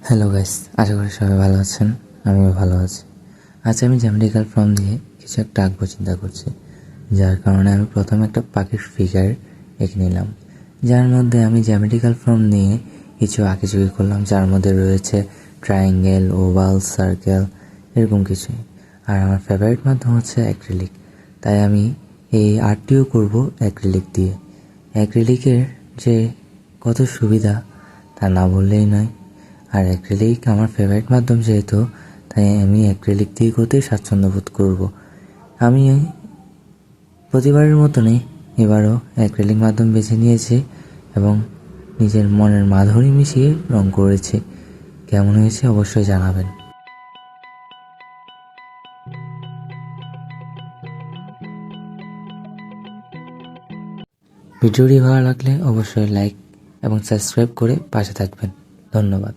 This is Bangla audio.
হ্যালো গাইস, আশা করি সবাই ভালো আছেন। আমিও ভালো আছি। আজ আমি জ্যামিতিক্যাল ফর্ম দিয়ে কিছু একটা আঁকবো চিন্তা করছি, যার কারণে আমি প্রথমে একটা পাখির ফিগার এঁকে নিলাম, যার মধ্যে আমি জ্যামিতিক্যাল ফর্ম নিয়ে কিছু আঁকিঝুঁকি করলাম, যার মধ্যে রয়েছে ট্রায়াঙ্গেল, ওভাল, সার্কেল, এরকম কিছু। আর আমার ফেভারিট মাধ্যম হচ্ছে অ্যাক্রিলিক, তাই আমি এই আর্টটিও করব অ্যাক্রিলিক দিয়ে। অ্যাক্রিলিকের যে কত সুবিধা তা না বললেই নয়। আর অ্যাক্রিলিক আমার ফেভারিট মাধ্যম যেহেতু, তাই আমি অ্যাক্রিলিক দিয়ে করতেই স্বাচ্ছন্দ্য বোধ করব। আমি প্রতিবারের মতনই এবারও অ্যাক্রিলিক মাধ্যম বেছে নিয়েছি এবং নিজের মনের মাধুরী মিশিয়ে রং করেছি। কেমন হয়েছে অবশ্যই জানাবেন। ভিডিওটি ভালো লাগলে অবশ্যই লাইক এবং সাবস্ক্রাইব করে পাশে থাকবেন। ধন্যবাদ।